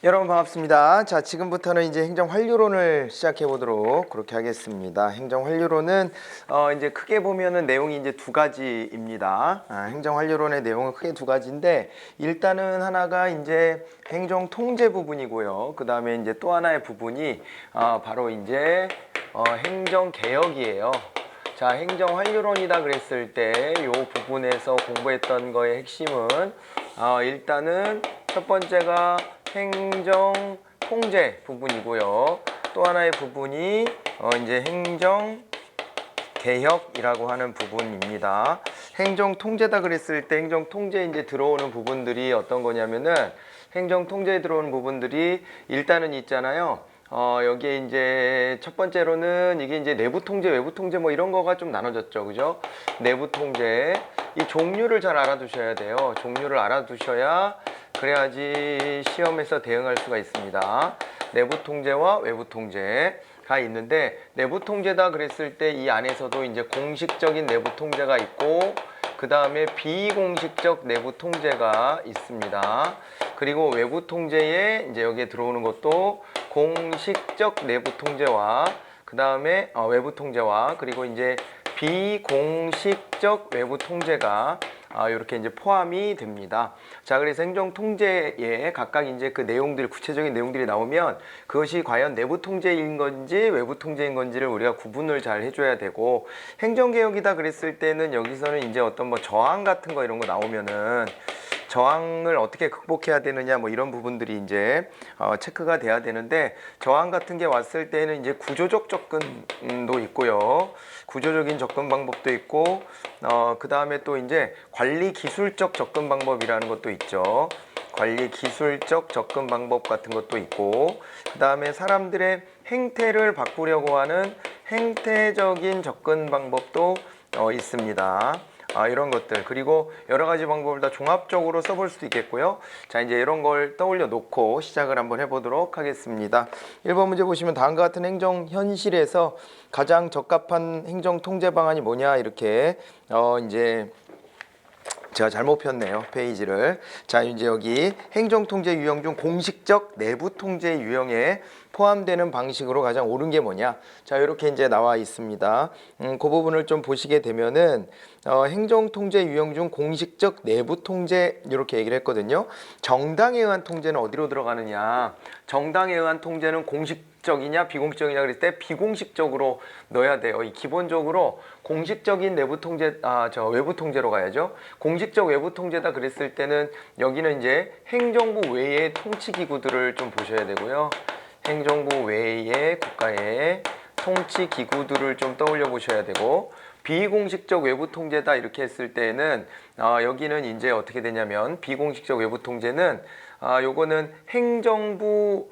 여러분 반갑습니다. 자, 지금부터는 이제 행정 환류론을 시작해 보도록 그렇게 하겠습니다. 행정 환류론은 이제 크게 보면은 내용이 이제 두 가지입니다. 행정 환류론의 내용은 크게 두 가지인데, 일단은 하나가 이제 행정 통제 부분이고요. 그 다음에 이제 또 하나의 부분이 바로 이제 행정 개혁이에요. 자, 행정 환류론이다 그랬을 때 이 부분에서 공부했던 거의 핵심은 일단은 첫 번째가 행정 통제 부분이고요. 또 하나의 부분이 이제 행정 개혁이라고 하는 부분입니다. 행정 통제다 그랬을 때 행정 통제에 이제 들어오는 부분들이 어떤 거냐면은, 행정 통제에 들어오는 부분들이 일단은 있잖아요. 여기에 이제 첫 번째로는 이게 이제 내부 통제, 외부 통제 뭐 이런 거가 좀 나눠졌죠. 그죠? 내부 통제. 이 종류를 잘 알아두셔야 돼요. 종류를 알아두셔야 그래야지 시험에서 대응할 수가 있습니다. 내부 통제와 외부 통제가 있는데, 내부 통제다 그랬을 때 이 안에서도 이제 공식적인 내부 통제가 있고, 그 다음에 비공식적 내부 통제가 있습니다. 그리고 외부 통제에 이제 여기에 들어오는 것도 공식적 내부 통제와 그 다음에 외부 통제와 그리고 이제 비공식적 외부 통제가 이렇게 이제 포함이 됩니다. 자, 그래서 행정 통제에 각각 이제 그 내용들, 구체적인 내용들이 나오면 그것이 과연 내부 통제인 건지 외부 통제인 건지를 우리가 구분을 잘 해줘야 되고, 행정 개혁이다 그랬을 때는 여기서는 이제 어떤 뭐 저항 같은 거 이런 거 나오면은 저항을 어떻게 극복해야 되느냐 뭐 이런 부분들이 이제 체크가 돼야 되는데, 저항 같은 게 왔을 때는 이제 구조적 접근도 있고요. 구조적인 접근 방법도 있고, 그 다음에 또 이제 관리 기술적 접근 방법이라는 것도 있죠. 관리 기술적 접근 방법 같은 것도 있고, 그 다음에 사람들의 행태를 바꾸려고 하는 행태적인 접근 방법도 있습니다. 이런 것들, 그리고 여러 가지 방법을 다 종합적으로 써볼 수도 있겠고요. 자, 이제 이런 걸 떠올려 놓고 시작을 한번 해보도록 하겠습니다. 1번 문제 보시면 다음과 같은 행정 현실에서 가장 적합한 행정 통제 방안이 뭐냐, 이렇게 이제 제가 잘못 폈네요, 페이지를. 자, 이제 여기 행정통제 유형 중 공식적 내부 통제 유형에 포함되는 방식으로 가장 옳은 게 뭐냐. 자, 이렇게 이제 나와 있습니다. 그 부분을 좀 보시게 되면은 행정통제 유형 중 공식적 내부 통제 이렇게 얘기를 했거든요. 정당에 의한 통제는 어디로 들어가느냐. 정당에 의한 통제는 공식적이냐 비공식적이냐 그랬을 때 비공식적으로 넣어야 돼요. 기본적으로 공식적인 내부 통제, 외부 통제로 가야죠. 공식적 외부 통제다 그랬을 때는 여기는 이제 행정부 외의 통치기구들을 좀 보셔야 되고요. 행정부 외의 국가의 통치기구들을 좀 떠올려 보셔야 되고, 비공식적 외부 통제다 이렇게 했을 때는 여기는 이제 어떻게 되냐면, 비공식적 외부 통제는 요거는 행정부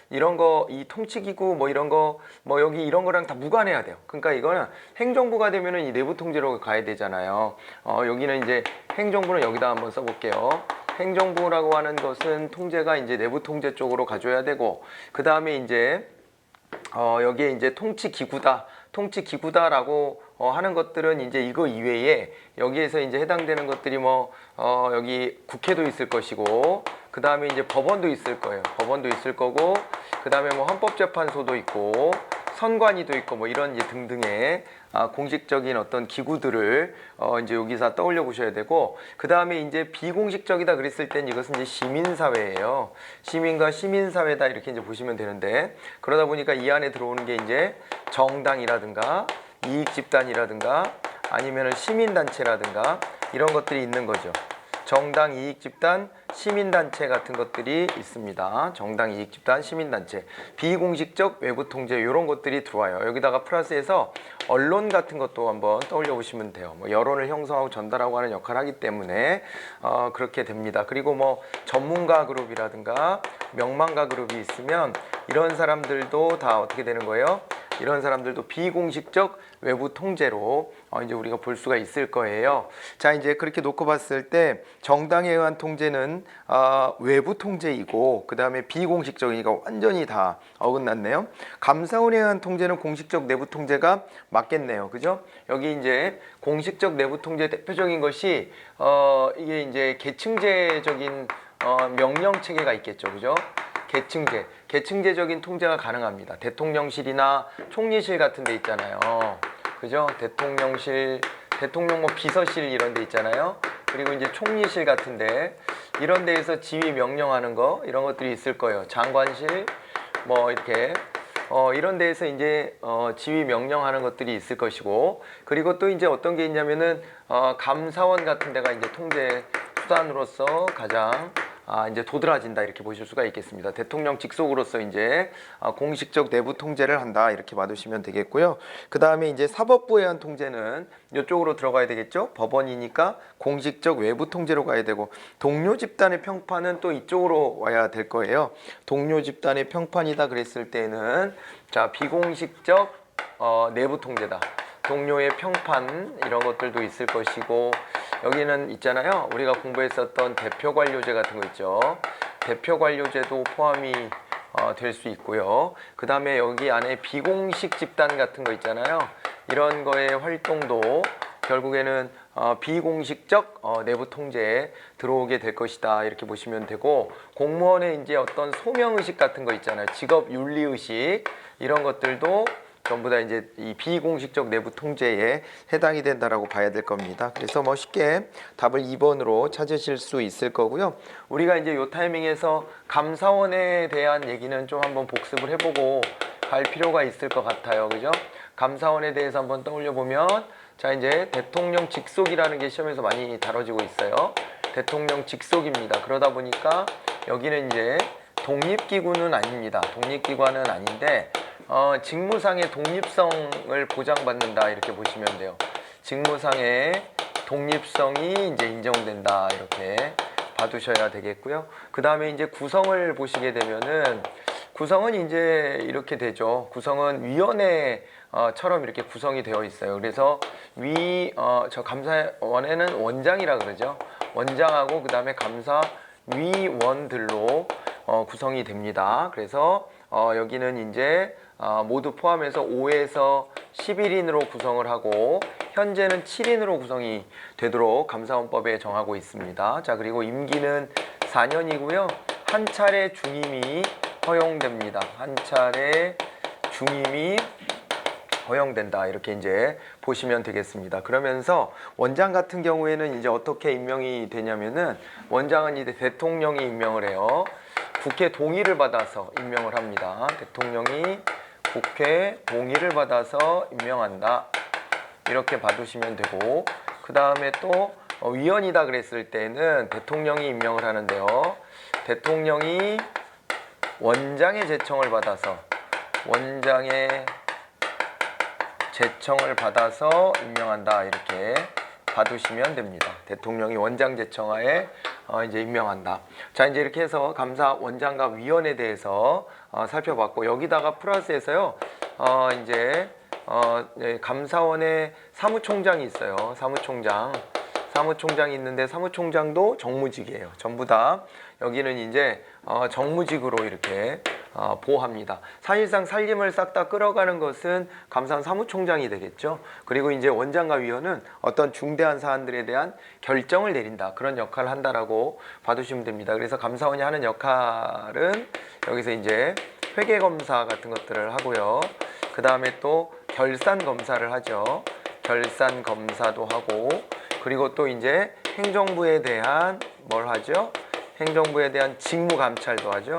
이런 거, 이 통치기구 뭐 이런 거, 뭐 여기 이런 거랑 다 무관해야 돼요. 그러니까 이거는 행정부가 되면은 이 내부 통제로 가야 되잖아요. 여기는 이제 행정부는 여기다 한번 써볼게요. 행정부라고 하는 것은 통제가 이제 내부 통제 쪽으로 가줘야 되고, 그 다음에 이제 여기에 이제 통치기구다라고 하는 것들은 이제 이거 이외에 여기에서 이제 해당되는 것들이 뭐 여기 국회도 있을 것이고, 그 다음에 이제 법원도 있을 거예요. 법원도 있을 거고, 그 다음에 뭐 헌법재판소도 있고, 선관위도 있고, 뭐 이런 이제 등등의 공식적인 어떤 기구들을 이제 여기서 떠올려 보셔야 되고, 그 다음에 이제 비공식적이다 그랬을 땐 이것은 이제 시민사회예요. 시민과 시민사회다 이렇게 이제 보시면 되는데, 그러다 보니까 이 안에 들어오는 게 이제 정당이라든가 이익집단이라든가 아니면은 시민단체라든가 이런 것들이 있는 거죠. 정당, 이익집단, 시민단체 같은 것들이 있습니다. 정당, 이익집단, 시민단체. 비공식적 외부 통제 이런 것들이 들어와요. 여기다가 플러스해서 언론 같은 것도 한번 떠올려 보시면 돼요. 뭐 여론을 형성하고 전달하고 하는 역할을 하기 때문에 그렇게 됩니다. 그리고 뭐 전문가 그룹이라든가 명망가 그룹이 있으면 이런 사람들도 다 어떻게 되는 거예요? 이런 사람들도 비공식적 외부 통제로 이제 우리가 볼 수가 있을 거예요. 자, 이제 그렇게 놓고 봤을 때 정당에 의한 통제는 외부 통제이고, 그 다음에 비공식적이니까 완전히 다 어긋났네요. 감사원에 의한 통제는 공식적 내부 통제가 맞겠네요. 그죠? 여기 이제 공식적 내부 통제 대표적인 것이 이게 이제 계층제적인 명령 체계가 있겠죠, 그죠? 계층제적인 통제가 가능합니다. 대통령실이나 총리실 같은 데 있잖아요. 그죠? 대통령실, 대통령 뭐 비서실 이런 데 있잖아요. 그리고 이제 총리실 같은데 이런 데에서 지휘 명령하는 거 이런 것들이 있을 거예요. 장관실 뭐 이렇게 이런 데에서 이제 지휘 명령하는 것들이 있을 것이고, 그리고 또 이제 어떤 게 있냐면은 감사원 같은 데가 이제 통제 수단으로서 가장 이제 도드라진다 이렇게 보실 수가 있겠습니다. 대통령 직속으로서 이제 공식적 내부 통제를 한다 이렇게 봐두시면 되겠고요. 그 다음에 이제 사법부에 의한 통제는 이쪽으로 들어가야 되겠죠. 법원이니까 공식적 외부 통제로 가야 되고, 동료 집단의 평판은 또 이쪽으로 와야 될 거예요. 동료 집단의 평판이다 그랬을 때는 자 비공식적 내부 통제다. 동료의 평판 이런 것들도 있을 것이고, 여기는 있잖아요. 우리가 공부했었던 대표관료제 같은 거 있죠. 대표관료제도 포함이 될 수 있고요. 그 다음에 여기 안에 비공식 집단 같은 거 있잖아요. 이런 거의 활동도 결국에는 비공식적 내부 통제에 들어오게 될 것이다 이렇게 보시면 되고, 공무원의 이제 어떤 소명의식 같은 거 있잖아요. 직업 윤리의식 이런 것들도 전부 다 이제 이 비공식적 내부 통제에 해당이 된다라고 봐야 될 겁니다. 그래서 뭐 쉽게 답을 2번으로 찾으실 수 있을 거고요. 우리가 이제 요 타이밍에서 감사원에 대한 얘기는 좀 한번 복습을 해보고 갈 필요가 있을 것 같아요. 그죠? 감사원에 대해서 한번 떠올려 보면, 자 이제 대통령 직속이라는 게 시험에서 많이 다뤄지고 있어요. 대통령 직속입니다. 그러다 보니까 여기는 이제 독립기구는 아닙니다. 독립기관은 아닌데 직무상의 독립성을 보장받는다 이렇게 보시면 돼요. 직무상의 독립성이 이제 인정된다 이렇게 봐두셔야 되겠고요. 그 다음에 이제 구성을 보시게 되면은, 구성은 이제 이렇게 되죠. 구성은 위원회처럼 이렇게 구성이 되어 있어요. 그래서 저 감사원에는 원장이라 그러죠. 원장하고 그 다음에 감사위원들로 구성이 됩니다. 그래서 여기는 이제 모두 포함해서 5에서 11인으로 구성을 하고, 현재는 7인으로 구성이 되도록 감사원법에 정하고 있습니다. 자, 그리고 임기는 4년이고요. 한 차례 중임이 허용됩니다. 한 차례 중임이 허용된다 이렇게 이제 보시면 되겠습니다. 그러면서 원장 같은 경우에는 이제 어떻게 임명이 되냐면은, 원장은 이제 대통령이 임명을 해요. 국회 동의를 받아서 임명을 합니다. 대통령이 국회 동의를 받아서 임명한다 이렇게 봐두시면 되고, 그 다음에 또 위원이다 그랬을 때는 대통령이 임명을 하는데요. 대통령이 원장의 제청을 받아서 임명한다 이렇게 봐두시면 됩니다. 대통령이 원장 제청하에 이제 임명한다. 자, 이제 이렇게 해서 감사 원장과 위원에 대해서 살펴봤고, 여기다가 플러스해서요. 이제 감사원에 사무총장이 있어요. 사무총장이 있는데 사무총장도 정무직이에요. 전부 다 여기는 이제 정무직으로 이렇게 보호합니다. 사실상 살림을 싹 다 끌어가는 것은 감사원 사무총장이 되겠죠. 그리고 이제 원장과 위원은 어떤 중대한 사안들에 대한 결정을 내린다, 그런 역할을 한다라고 봐두시면 됩니다. 그래서 감사원이 하는 역할은 여기서 이제 회계검사 같은 것들을 하고요. 그 다음에 또 결산검사를 하죠. 결산검사도 하고, 그리고 또 이제 행정부에 대한 뭘 하죠? 행정부에 대한 직무감찰도 하죠.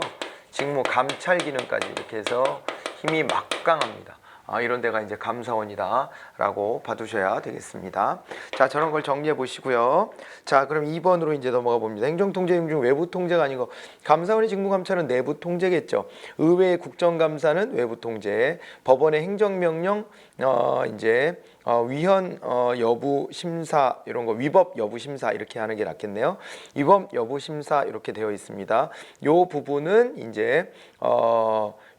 직무감찰 기능까지 이렇게 해서 힘이 막강합니다. 이런 데가 이제 감사원이다 라고 봐두셔야 되겠습니다. 자, 저런 걸 정리해 보시고요. 자, 그럼 2번으로 이제 넘어가 봅니다. 행정통제임 중 외부 통제가 아니고, 감사원의 직무감찰은 내부 통제겠죠. 의회의 국정감사는 외부 통제, 법원의 행정명령 이제 위헌 여부 심사 이런 거, 위법 여부 심사 이렇게 하는 게 낫겠네요. 위법 여부 심사 이렇게 되어 있습니다. 요 부분은 이제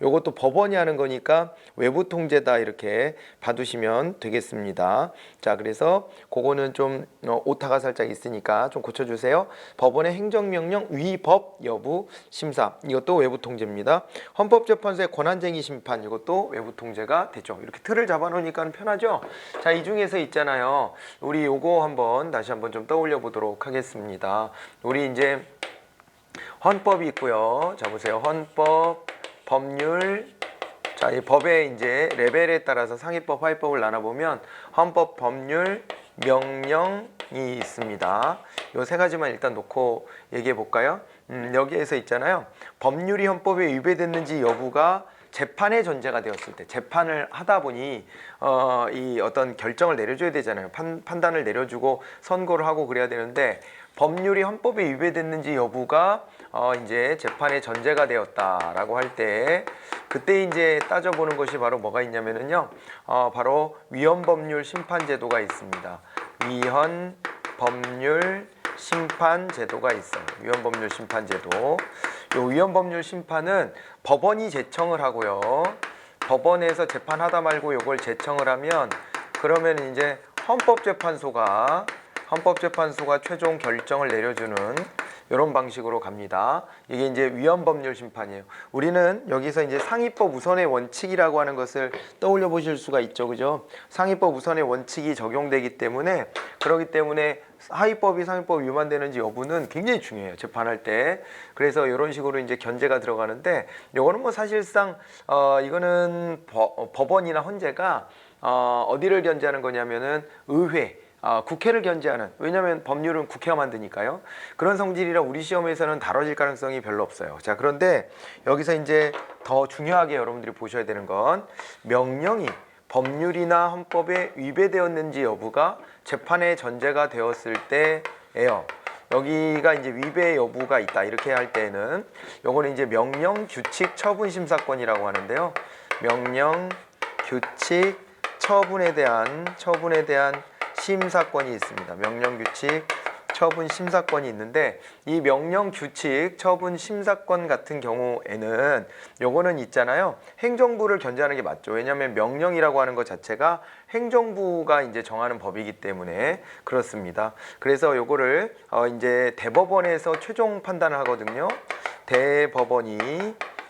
요것도 법원이 하는 거니까 외부 통제다 이렇게 봐두시면 되겠습니다. 자, 그래서 그거는 좀 오타가 살짝 있으니까 좀 고쳐주세요. 법원의 행정명령 위법 여부 심사, 이것도 외부 통제입니다. 헌법재판소의 권한쟁의 심판, 이것도 외부 통제가 되죠. 이렇게 틀을 잡아놓으니까 편하죠. 자, 이 중에서 있잖아요. 우리 요거 다시 한번 좀 떠올려 보도록 하겠습니다. 우리 이제 헌법이 있고요. 자 보세요. 헌법, 법률. 자, 이 법의 이제 레벨에 따라서 상위법, 하위법을 나눠보면 헌법, 법률, 명령이 있습니다. 요 세 가지만 일단 놓고 얘기해 볼까요? 여기에서 있잖아요. 법률이 헌법에 위배됐는지 여부가 재판의 전제가 되었을 때, 재판을 하다 보니 이 어떤 결정을 내려줘야 되잖아요. 판단을 내려주고 선고를 하고 그래야 되는데, 법률이 헌법에 위배됐는지 여부가 이제 재판의 전제가 되었다라고 할 때, 그때 이제 따져보는 것이 바로 뭐가 있냐면은요, 바로 위헌법률 심판제도가 있습니다. 위헌법률 심판제도가 있어요. 위헌법률 심판제도. 요 위헌법률 심판은 법원이 제청을 하고요. 법원에서 재판하다 말고 요걸 제청을 하면, 그러면 이제 헌법재판소가 최종 결정을 내려주는 이런 방식으로 갑니다. 이게 이제 위헌법률 심판이에요. 우리는 여기서 이제 상위법 우선의 원칙이라고 하는 것을 떠올려 보실 수가 있죠, 그죠? 상위법 우선의 원칙이 적용되기 때문에, 그렇기 때문에 하위법이 상위법 위반되는지 여부는 굉장히 중요해요, 재판할 때. 그래서 이런 식으로 이제 견제가 들어가는데, 요거는 뭐 사실상 이거는 법원이나 헌재가 어디를 견제하는 거냐면은 의회, 국회를 견제하는, 왜냐하면 법률은 국회가 만드니까요. 그런 성질이라 우리 시험에서는 다뤄질 가능성이 별로 없어요. 자, 그런데 여기서 이제 더 중요하게 여러분들이 보셔야 되는 건, 명령이 법률이나 헌법에 위배되었는지 여부가 재판의 전제가 되었을 때예요. 여기가 이제 위배 여부가 있다 이렇게 할 때는 요거는 이제 명령, 규칙, 처분 심사권이라고 하는데요. 명령, 규칙, 처분에 대한 심사권이 있습니다. 명령, 규칙, 처분, 심사권이 있는데, 이 명령, 규칙, 처분, 심사권 같은 경우에는 요거는 있잖아요. 행정부를 견제하는 게 맞죠. 왜냐하면 명령이라고 하는 것 자체가 행정부가 이제 정하는 법이기 때문에 그렇습니다. 그래서 요거를 이제 대법원에서 최종 판단을 하거든요.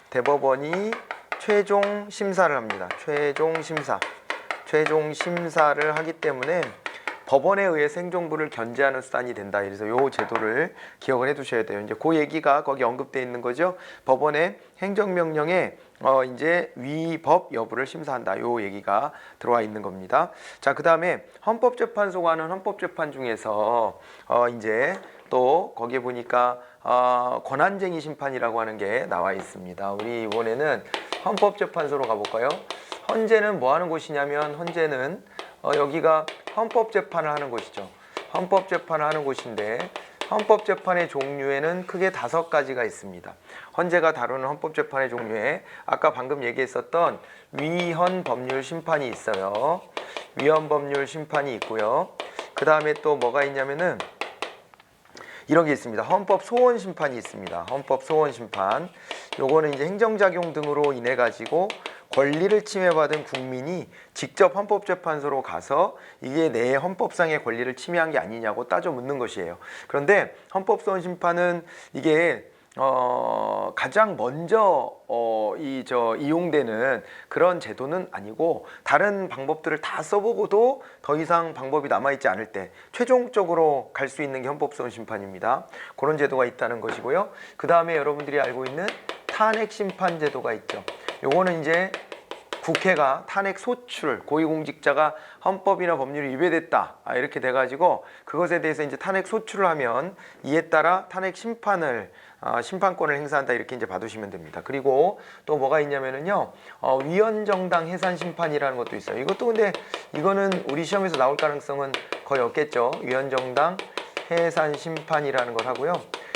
대법원이 최종 심사를 합니다. 최종 심사를 하기 때문에 법원에 의해서 행정부를 견제하는 수단이 된다. 그래서 요 제도를 기억을 해 두셔야 돼요. 이제 그 얘기가 거기 언급되어 있는 거죠. 법원의 행정명령에 이제 위법 여부를 심사한다. 요 얘기가 들어와 있는 겁니다. 자, 그다음에 헌법재판소가 하는 헌법재판 중에서 이제 또 거기에 보니까 권한쟁의 심판이라고 하는 게 나와 있습니다. 우리 이번에는 헌법재판소로 가볼까요? 헌재는 뭐 하는 곳이냐면, 헌재는 여기가 헌법재판을 하는 곳이죠. 헌법재판을 하는 곳인데, 헌법재판의 종류에는 크게 5가지가 있습니다. 헌재가 다루는 헌법재판의 종류에 아까 방금 얘기했었던 위헌법률 심판이 있어요. 위헌법률 심판이 있고요. 그 다음에 또 뭐가 있냐면은 이런 게 있습니다. 헌법소원 심판이 있습니다. 헌법소원 심판. 요거는 이제 행정작용 등으로 인해 가지고 권리를 침해받은 국민이 직접 헌법재판소로 가서 이게 내 헌법상의 권리를 침해한 게 아니냐고 따져 묻는 것이에요. 그런데 헌법소원 심판은 이게 가장 먼저 이용되는 그런 제도는 아니고, 다른 방법들을 다 써보고도 더 이상 방법이 남아있지 않을 때 최종적으로 갈 수 있는 게 헌법소원 심판입니다. 그런 제도가 있다는 것이고요. 그 다음에 여러분들이 알고 있는 탄핵심판 제도가 있죠. 요거는 이제 국회가 탄핵 소추를, 고위공직자가 헌법이나 법률이 위배됐다 이렇게 돼가지고 그것에 대해서 이제 탄핵 소추를 하면 이에 따라 탄핵 심판권을 행사한다 이렇게 이제 봐두시면 됩니다. 그리고 또 뭐가 있냐면은요, 위헌정당 해산 심판이라는 것도 있어요. 이것도 근데 이거는 우리 시험에서 나올 가능성은 거의 없겠죠. 위헌정당 해산 심판이라는 걸 하고요.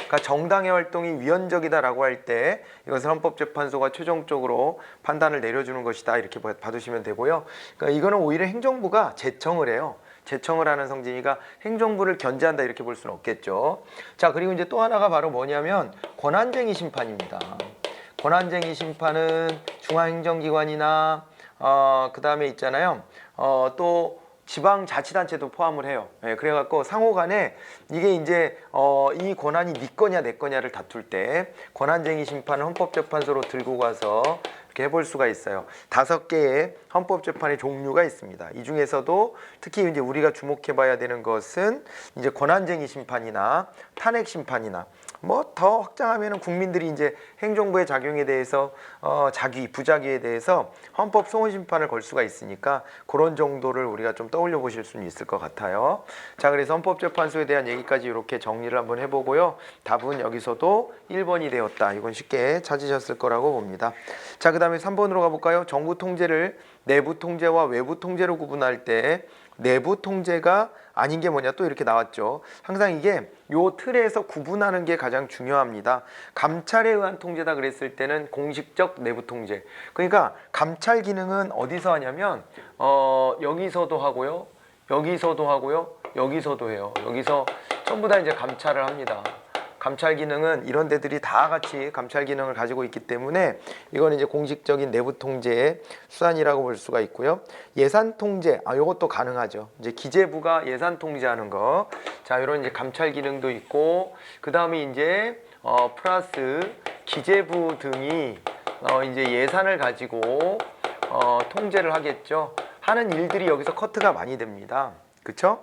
그러니까 정당의 활동이 위헌적이다라고 할 때 이것을 헌법재판소가 최종적으로 판단을 내려주는 것이다 이렇게 봐두시면 되고요. 그러니까 이거는 오히려 행정부가 제청을 해요. 제청을 하는 성질이니까 행정부를 견제한다 이렇게 볼 수는 없겠죠. 자, 그리고 이제 또 하나가 바로 뭐냐면 권한쟁의 심판입니다. 권한쟁의 심판은 중앙행정기관이나 그 다음에 있잖아요. 또 지방자치단체도 포함을 해요. 그래갖고 상호간에 이게 이제 이 권한이 네 거냐 내 거냐를 다툴 때 권한쟁의 심판을 헌법재판소로 들고 가서 이렇게 해볼 수가 있어요. 5개의 헌법재판의 종류가 있습니다. 이 중에서도 특히 이제 우리가 주목해봐야 되는 것은 이제 권한쟁의 심판이나 탄핵 심판이나 뭐 더 확장하면은 국민들이 이제 행정부의 작용에 대해서 부작위에 대해서 헌법 소원 심판을 걸 수가 있으니까 그런 정도를 우리가 좀 떠올려 보실 수는 있을 것 같아요. 자, 그래서 헌법재판소에 대한 얘기까지 이렇게 정리를 한번 해보고요. 답은 여기서도 1번이 되었다. 이건 쉽게 찾으셨을 거라고 봅니다. 자, 그 다음에 3번으로 가볼까요? 정부 통제를 내부 통제와 외부 통제로 구분할 때 내부 통제가 아닌 게 뭐냐, 또 이렇게 나왔죠. 항상 이게 요 틀에서 구분하는 게 가장 중요합니다. 감찰에 의한 통제다 그랬을 때는 공식적 내부 통제. 그러니까 감찰 기능은 어디서 하냐면 여기서도 하고요, 여기서도 하고요, 여기서도 해요. 여기서 전부 다 이제 감찰을 합니다. 감찰 기능은 이런 데들이 다 같이 감찰 기능을 가지고 있기 때문에 이건 이제 공식적인 내부 통제의 수단이라고 볼 수가 있고요. 예산 통제, 이것도 가능하죠. 이제 기재부가 예산 통제하는 거. 자, 이런 이제 감찰 기능도 있고, 그 다음에 이제 플러스 기재부 등이 이제 예산을 가지고 통제를 하겠죠. 하는 일들이 여기서 커트가 많이 됩니다. 그쵸?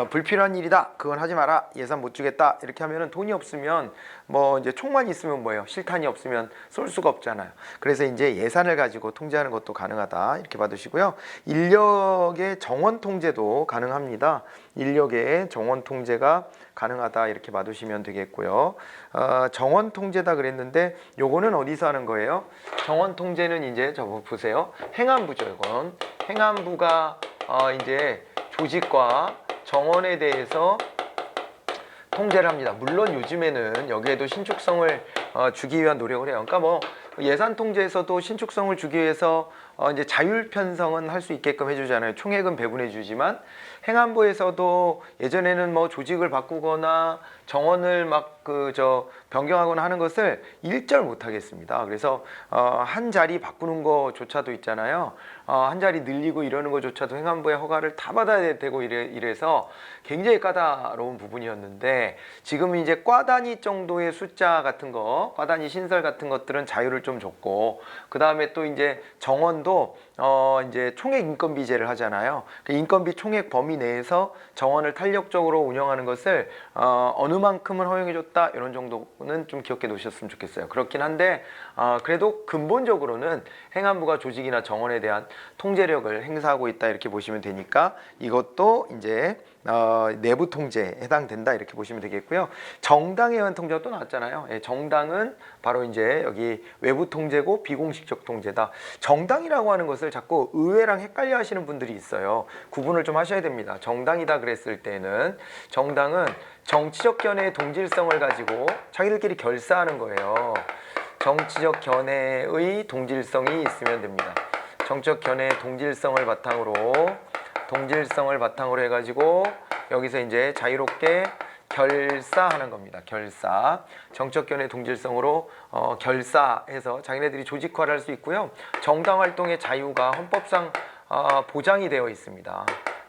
불필요한 일이다. 그건 하지 마라. 예산 못 주겠다. 이렇게 하면은 돈이 없으면 뭐 이제 총만 있으면 뭐예요? 실탄이 없으면 쏠 수가 없잖아요. 그래서 이제 예산을 가지고 통제하는 것도 가능하다. 이렇게 봐두시고요. 인력의 정원 통제도 가능합니다. 인력의 정원 통제가 가능하다. 이렇게 봐두시면 되겠고요. 정원 통제다 그랬는데 요거는 어디서 하는 거예요? 정원 통제는 이제 저거 보세요. 행안부죠. 이건 행안부가 이제 조직과 정원에 대해서 통제를 합니다. 물론 요즘에는 여기에도 신축성을 주기 위한 노력을 해요. 그러니까 뭐 예산 통제에서도 신축성을 주기 위해서 이제 자율 편성은 할 수 있게끔 해주잖아요. 총액은 배분해 주지만 행안부에서도 예전에는 뭐 조직을 바꾸거나 정원을 막 변경하거나 하는 것을 일절 못 하겠습니다. 그래서 한 자리 바꾸는 거조차도 있잖아요. 한 자리 늘리고 이러는 거조차도 행안부의 허가를 다 받아야 되고 이래서 굉장히 까다로운 부분이었는데, 지금은 이제 과 단위 정도의 숫자 같은 거, 과 단위 신설 같은 것들은 자유를 좀 줬고, 그 다음에 또 이제 정원도 이제 총액 인건비제를 하잖아요. 그 인건비 총액 범위 내에서 정원을 탄력적으로 운영하는 것을 어느 만큼은 허용해줬다, 이런 정도는 좀 기억해 놓으셨으면 좋겠어요. 그렇긴 한데 그래도 근본적으로는 행안부가 조직이나 정원에 대한 통제력을 행사하고 있다, 이렇게 보시면 되니까 이것도 이제 내부 통제에 해당된다, 이렇게 보시면 되겠고요. 정당에 의한 통제가 또 나왔잖아요. 예, 정당은 바로 이제 여기 외부 통제고 비공식적 통제다. 정당이라고 하는 것을 자꾸 의회랑 헷갈려 하시는 분들이 있어요. 구분을 좀 하셔야 됩니다. 정당이다 그랬을 때는 정당은 정치적 견해의 동질성을 가지고 자기들끼리 결사하는 거예요. 정치적 견해의 동질성이 있으면 됩니다. 정치적 견해의 동질성을 바탕으로 해가지고 여기서 이제 자유롭게 결사하는 겁니다. 결사. 정치적 견해 동질성으로 결사해서 자기네들이 조직화를 할 수 있고요. 정당 활동의 자유가 헌법상 보장이 되어 있습니다.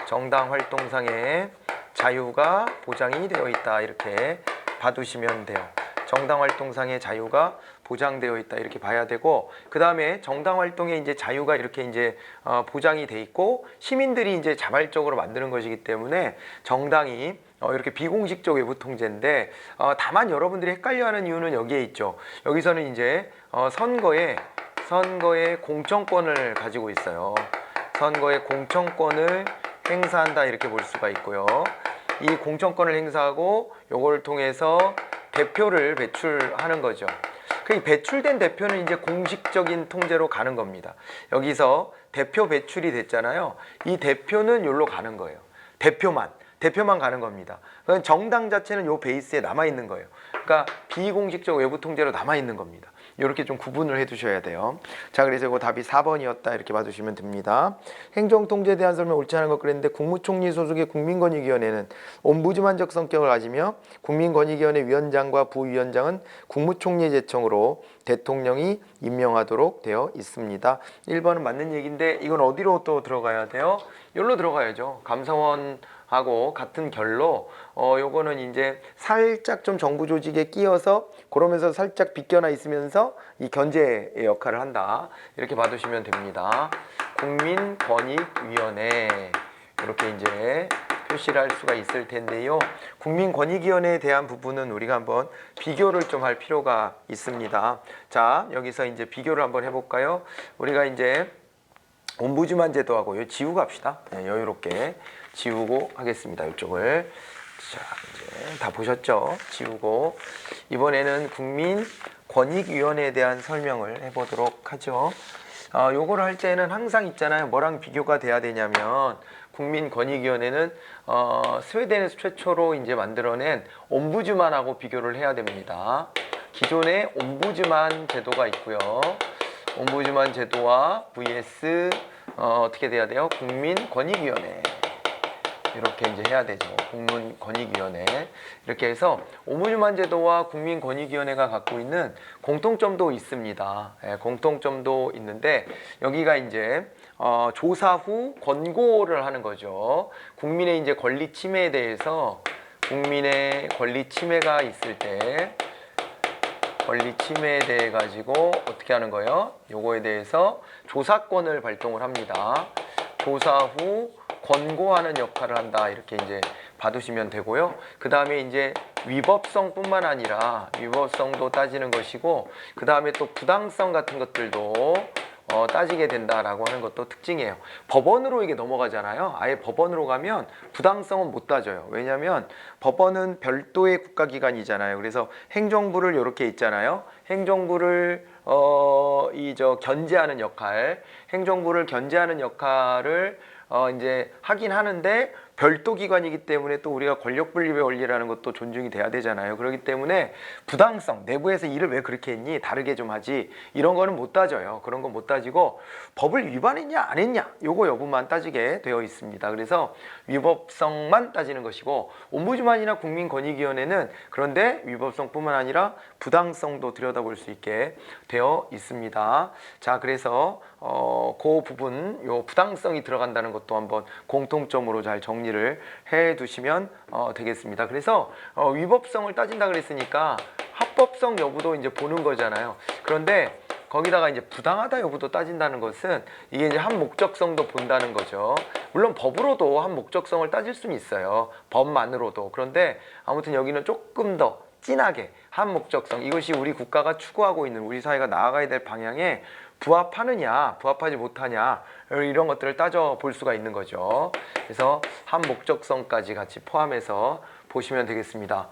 정당 활동상의 자유가 보장이 되어 있다, 이렇게 봐두시면 돼요. 정당 활동상의 자유가 보장되어 있다, 이렇게 봐야 되고, 그 다음에 정당 활동의 이제 자유가 이렇게 이제 보장이 돼 있고, 시민들이 이제 자발적으로 만드는 것이기 때문에 정당이 이렇게 비공식적 외부 통제인데, 다만 여러분들이 헷갈려하는 이유는 여기에 있죠. 여기서는 이제 선거에 공천권을 가지고 있어요. 선거의 공천권을 행사한다, 이렇게 볼 수가 있고요. 이 공천권을 행사하고 요걸 통해서 대표를 배출하는 거죠. 그 배출된 대표는 이제 공식적인 통제로 가는 겁니다. 여기서 대표 배출이 됐잖아요. 이 대표는 여기로 가는 거예요. 대표만 가는 겁니다. 그건 정당 자체는 요 베이스에 남아 있는 거예요. 그러니까 비공식적 외부 통제로 남아 있는 겁니다. 이렇게 좀 구분을 해 두셔야 돼요. 자, 그래서 이거 답이 4번이었다, 이렇게 봐두시면 됩니다. 행정통제에 대한 설명 옳지 않은 것 그랬는데, 국무총리 소속의 국민권익위원회는 옴부즈만적 성격을 가지며 국민권익위원회 위원장과 부위원장은 국무총리의 제청으로 대통령이 임명하도록 되어 있습니다. 1번은 맞는 얘기인데 이건 어디로 또 들어가야 돼요? 여기로 들어가야죠. 감사원하고 같은 결로 요거는 이제 살짝 좀 정부 조직에 끼어서 그러면서 살짝 비껴나 있으면서 이 견제의 역할을 한다, 이렇게 봐두시면 됩니다. 국민권익위원회, 이렇게 이제 표시를 할 수가 있을 텐데요. 국민권익위원회에 대한 부분은 우리가 한번 비교를 좀 할 필요가 있습니다. 자, 여기서 이제 비교를 한번 해볼까요? 우리가 이제 옴부즈만 제도하고 요 지우고 합시다. 네, 여유롭게 지우고 하겠습니다. 이쪽을. 자, 이제 다 보셨죠? 지우고 이번에는 국민권익위원회에 대한 설명을 해보도록 하죠. 요거를 할 때는 항상 있잖아요. 뭐랑 비교가 돼야 되냐면 국민권익위원회는 스웨덴에서 최초로 이제 만들어낸 옴부즈만하고 비교를 해야 됩니다. 기존에 옴부즈만 제도가 있고요. 옴부즈만 제도와 vs 어떻게 돼야 돼요? 국민권익위원회. 이렇게 이제 해야 되죠. 국민권익위원회. 이렇게 해서 옴부즈만 제도와 국민권익위원회가 갖고 있는 공통점도 있습니다. 예, 공통점도 있는데 여기가 이제 조사 후 권고를 하는 거죠. 국민의 이제 권리 침해에 대해서 국민의 권리 침해가 있을 때 권리 침해에 대해 가지고 어떻게 하는 거예요? 요거에 대해서 조사권을 발동을 합니다. 조사 후 권고하는 역할을 한다. 이렇게 이제 봐두시면 되고요. 그 다음에 이제 위법성뿐만 아니라 위법성도 따지는 것이고, 그 다음에 또 부당성 같은 것들도 따지게 된다라고 하는 것도 특징이에요. 법원으로 이게 넘어가잖아요. 아예 법원으로 가면 부당성은 못 따져요. 왜냐하면 법원은 별도의 국가기관이잖아요. 그래서 행정부를 이렇게 있잖아요. 행정부를 견제하는 역할, 행정부를 견제하는 역할을 이제 하긴 하는데 별도 기관이기 때문에 또 우리가 권력분립의 원리라는 것도 존중이 돼야 되잖아요. 그렇기 때문에 부당성, 내부에서 일을 왜 그렇게 했니? 다르게 좀 하지. 이런 거는 못 따져요. 그런 거 못 따지고 법을 위반했냐 안 했냐 요거 여부만 따지게 되어 있습니다. 그래서 위법성만 따지는 것이고, 옴부즈만이나 국민권익위원회는 그런데 위법성뿐만 아니라 부당성도 들여다볼 수 있게 되어 있습니다. 자, 그래서 그 부분, 요 부당성이 들어간다는 것도 한번 공통점으로 잘 정리를 해 두시면 되겠습니다. 그래서 위법성을 따진다 그랬으니까 합법성 여부도 이제 보는 거잖아요. 그런데 거기다가 이제 부당하다 여부도 따진다는 것은 이게 이제 한 목적성도 본다는 거죠. 물론 법으로도 한 목적성을 따질 수는 있어요. 법만으로도. 그런데 아무튼 여기는 조금 더 진하게 한 목적성, 이것이 우리 국가가 추구하고 있는, 우리 사회가 나아가야 될 방향에 부합하느냐 부합하지 못하냐 이런 것들을 따져볼 수가 있는 거죠. 그래서 한 목적성까지 같이 포함해서 보시면 되겠습니다.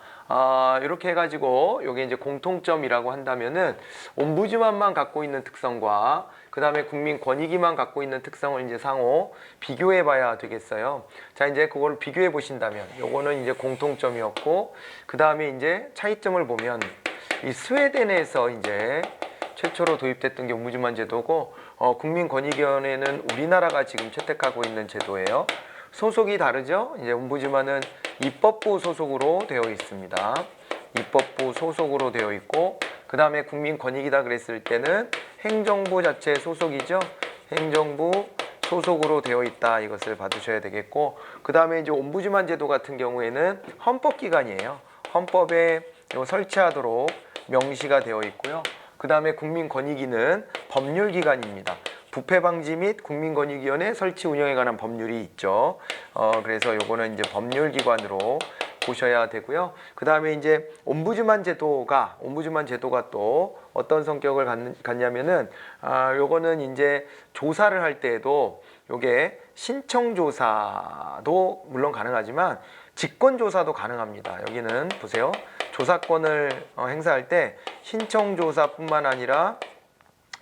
이렇게 해가지고 이게 이제 공통점이라고 한다면은 옴부즈만만 갖고 있는 특성과 그 다음에 국민권익위만 갖고 있는 특성을 이제 상호 비교해 봐야 되겠어요. 자, 이제 그걸 비교해 보신다면 요거는 이제 공통점이었고, 그 다음에 이제 차이점을 보면 이 스웨덴에서 이제 최초로 도입됐던 게 옴부즈만 제도고, 국민권익위원회는 우리나라가 지금 채택하고 있는 제도예요. 소속이 다르죠? 이제 옴부즈만은 입법부 소속으로 되어 있습니다. 입법부 소속으로 되어 있고, 그 다음에 국민권익이다 그랬을 때는 행정부 자체 소속이죠. 행정부 소속으로 되어 있다. 이것을 봐두셔야 되겠고, 그 다음에 이제 옴부즈만 제도 같은 경우에는 헌법기관이에요. 헌법에 설치하도록 명시가 되어 있고요. 그 다음에 국민권익위는 법률기관입니다. 부패방지 및 국민권익위원회 설치 운영에 관한 법률이 있죠. 그래서 요거는 이제 법률기관으로 보셔야 되고요. 그 다음에 이제 옴부즈만 제도가 또 어떤 성격을 갖냐면은 요거는 이제 조사를 할 때에도 요게 신청조사도 물론 가능하지만 직권조사도 가능합니다. 여기는 보세요. 조사권을 행사할 때 신청조사뿐만 아니라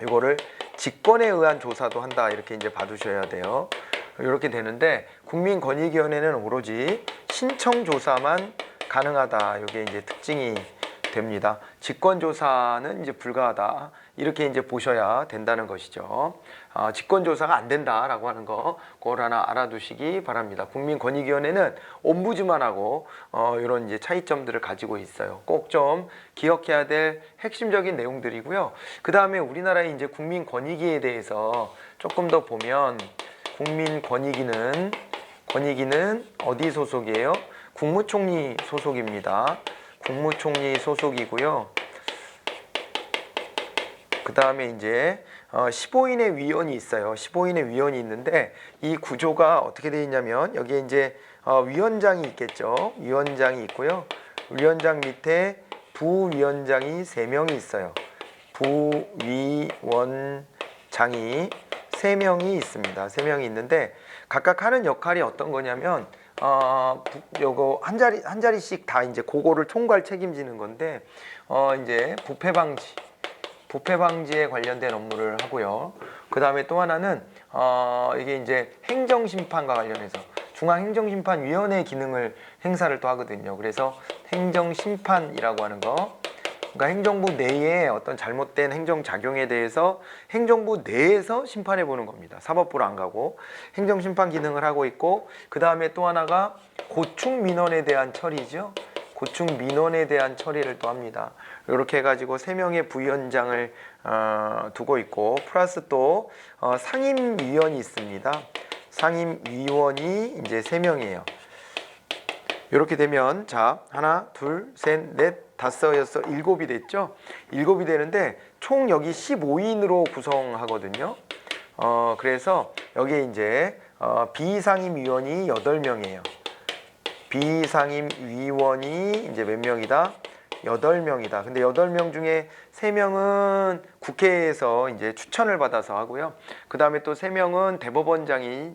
이거를 직권에 의한 조사도 한다. 이렇게 이제 봐두셔야 돼요. 이렇게 되는데 국민권익위원회는 오로지 신청조사만 가능하다. 이게 이제 특징이 됩니다. 직권조사는 이제 불가하다. 이렇게 이제 보셔야 된다는 것이죠. 직권조사가 안 된다라고 하는 거, 그걸 하나 알아두시기 바랍니다. 국민권익위원회는 옴부즈만하고 이런 이제 차이점들을 가지고 있어요. 꼭 좀 기억해야 될 핵심적인 내용들이고요. 그 다음에 우리나라의 이제 국민권익위에 대해서 조금 더 보면, 국민권익위는 어디 소속이에요? 국무총리 소속입니다. 국무총리 소속이고요. 그 다음에 이제 15인의 위원이 있어요. 15인의 위원이 있는데 이 구조가 어떻게 되어 있냐면 여기에 이제 위원장이 있겠죠. 위원장이 있고요. 위원장 밑에 부위원장이 3명이 있어요. 부위원장이 3명이 있습니다. 3명이 있는데 각각 하는 역할이 어떤 거냐면 요거 한 자리씩 다 이제 그거를 총괄 책임지는 건데 이제 부패 방지에 관련된 업무를 하고요. 그 다음에 또 하나는 이게 이제 행정심판과 관련해서 중앙행정심판위원회 기능을 행사를 또 하거든요. 그래서 행정심판이라고 하는 거, 그러니까 행정부 내에 어떤 잘못된 행정작용에 대해서 행정부 내에서 심판해 보는 겁니다. 사법부로 안 가고 행정심판 기능을 하고 있고, 그 다음에 또 하나가 고충민원에 대한 처리죠. 고충민원에 대한 처리를 또 합니다. 이렇게 해가지고 3명의 부위원장을 두고 있고, 플러스 또 상임위원이 있습니다. 상임위원이 이제 3명이에요. 이렇게 되면 자, 하나, 둘, 셋, 넷, 다섯, 여섯, 일곱이 됐죠? 일곱이 되는데 총 여기 15인으로 구성하거든요. 그래서 여기에 이제 비상임위원이 8명이에요. 비상임위원이 이제 몇 명이다? 8명이다. 근데 8명 중에 3명은 국회에서 이제 추천을 받아서 하고요. 그 다음에 또 3명은 대법원장이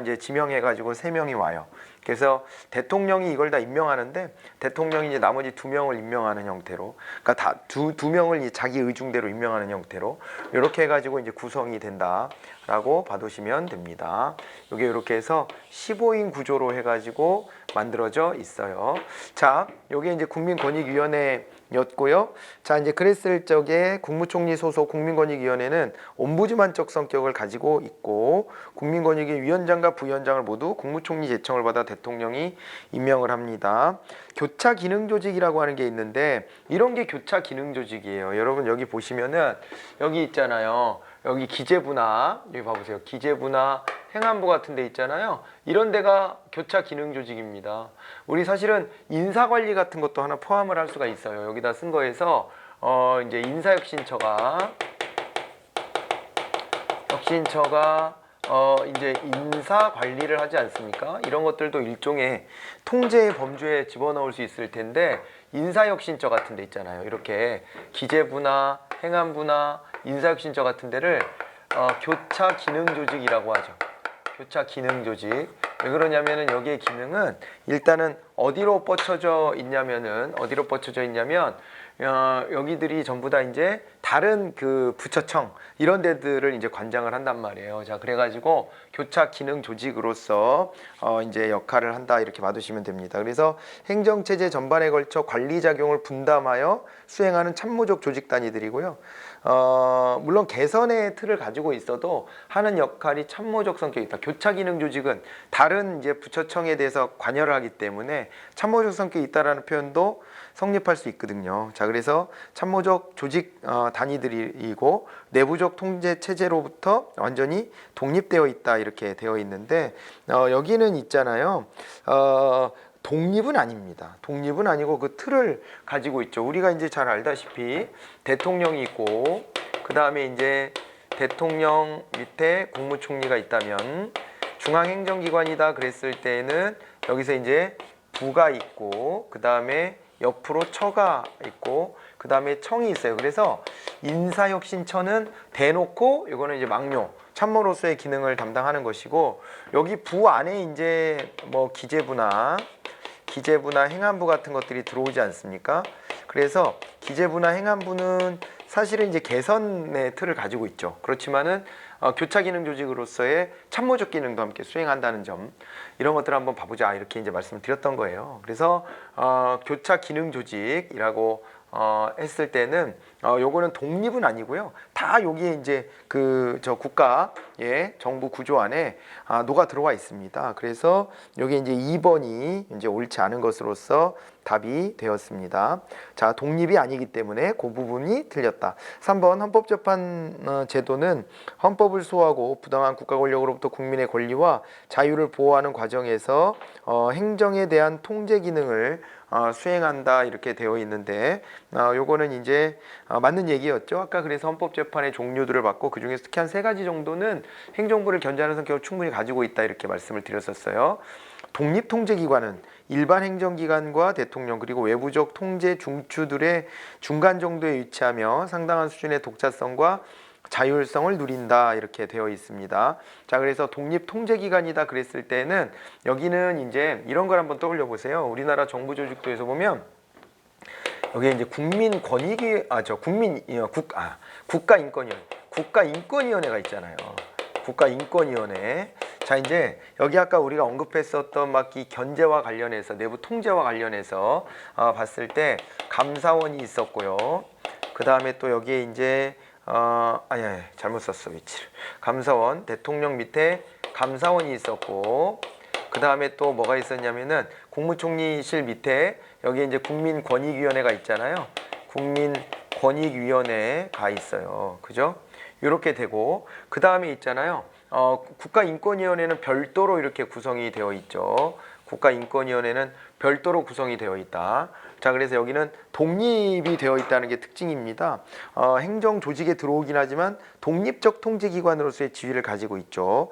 이제 지명해가지고 3명이 와요. 그래서 대통령이 이걸 다 임명하는데 대통령이 이제 나머지 2명을 임명하는 형태로, 그러니까 다 두 명을 자기 의중대로 임명하는 형태로 이렇게 해가지고 이제 구성이 된다라고 봐두시면 됩니다. 이게 이렇게 해서 15인 구조로 해가지고 만들어져 있어요. 자, 이게 이제 국민권익위원회였고요. 자, 이제 그랬을 적에 국무총리 소속 국민권익위원회는 옴부즈만적 성격을 가지고 있고, 국민권익위 위원장과 부위원장을 모두 국무총리 제청을 받아 대통령이 임명을 합니다. 교차 기능 조직이라고 하는 게 있는데 이런 게 교차 기능 조직이에요. 여러분 여기 보시면은 여기 있잖아요. 여기 기재부나 여기 봐보세요. 기재부나 행안부 같은 데 있잖아요. 이런 데가 교차 기능 조직입니다. 우리 사실은 인사관리 같은 것도 하나 포함을 할 수가 있어요. 여기다 쓴 거에서 이제 인사혁신처가 이제 인사 관리를 하지 않습니까? 이런 것들도 일종의 통제의 범주에 집어넣을 수 있을 텐데, 인사혁신처 같은 데 있잖아요. 이렇게 기재부나 행안부나 인사혁신처 같은 데를 교차 기능 조직이라고 하죠. 교차 기능 조직. 왜 그러냐면은 여기의 기능은 일단은 어디로 뻗쳐져 있냐면 여기들이 전부 다 이제 다른 그 부처청 이런 데들을 이제 관장을 한단 말이에요. 자, 그래가지고 교차 기능 조직으로서 이제 역할을 한다 이렇게 봐두시면 됩니다. 그래서 행정체제 전반에 걸쳐 관리 작용을 분담하여 수행하는 참모적 조직 단위들이고요. 물론 개선의 틀을 가지고 있어도 하는 역할이 참모적 성격이 있다. 교차 기능 조직은 다른 이제 부처청에 대해서 관여를 하기 때문에 참모적 성격이 있다라는 표현도 성립할 수 있거든요. 자, 그래서 참모적 조직 단위들이고 내부적 통제 체제로부터 완전히 독립되어 있다 이렇게 되어 있는데, 여기는 있잖아요. 독립은 아닙니다. 독립은 아니고 그 틀을 가지고 있죠. 우리가 이제 잘 알다시피 대통령이 있고, 그 다음에 이제 대통령 밑에 국무총리가 있다면 중앙행정기관이다 그랬을 때는 여기서 이제 부가 있고, 그 다음에 옆으로 처가 있고, 그 다음에 청이 있어요. 그래서 인사혁신처는 대놓고 이거는 이제 막료 참모로서의 기능을 담당하는 것이고, 여기 부 안에 이제 뭐 기재부나 행안부 같은 것들이 들어오지 않습니까? 그래서 기재부나 행안부는 사실은 이제 개선의 틀을 가지고 있죠. 그렇지만은 교차 기능 조직으로서의 참모적 기능도 함께 수행한다는 점, 이런 것들을 한번 봐보자 이렇게 이제 말씀을 드렸던 거예요. 그래서 교차 기능 조직이라고 했을 때는 요거는 독립은 아니고요. 다 여기에 이제 저 국가의 정부 구조 안에 녹아 들어와 있습니다. 그래서 여기 이제 2번이 이제 옳지 않은 것으로서 답이 되었습니다. 자, 독립이 아니기 때문에 그 부분이 틀렸다. 3번 헌법재판 제도는 헌법을 소화하고 부당한 국가 권력으로부터 국민의 권리와 자유를 보호하는 과정에서 행정에 대한 통제 기능을 수행한다 이렇게 되어 있는데 요거는 이제 맞는 얘기였죠. 아까 그래서 헌법재판의 종류들을 봤고 그중에서 특히 한 3가지 정도는 행정부를 견제하는 성격을 충분히 가지고 있다 이렇게 말씀을 드렸었어요. 독립통제기관은 일반 행정기관과 대통령 그리고 외부적 통제 중추들의 중간 정도에 위치하며 상당한 수준의 독자성과 자율성을 누린다 이렇게 되어 있습니다. 자, 그래서 독립통제기관이다 그랬을 때는 여기는 이제 이런 걸 한번 떠올려 보세요. 우리나라 정부 조직도에서 보면 여기 이제 국가인권위원회가 있잖아요. 국가인권위원회. 자, 이제 여기 아까 우리가 언급했었던 막 이 견제와 관련해서 내부 통제와 관련해서 봤을 때 감사원이 있었고요. 그 다음에 또 여기에 이제 잘못 썼어 위치를. 감사원, 대통령 밑에 감사원이 있었고, 그 다음에 또 뭐가 있었냐면은 국무총리실 밑에 여기 이제 국민권익위원회가 있잖아요. 국민권익위원회가 있어요. 그죠? 이렇게 되고, 그 다음에 있잖아요. 국가인권위원회는 별도로 이렇게 구성이 되어 있죠. 국가인권위원회는 별도로 구성이 되어 있다. 자, 그래서 여기는 독립이 되어 있다는 게 특징입니다. 행정 조직에 들어오긴 하지만 독립적 통제기관으로서의 지위를 가지고 있죠.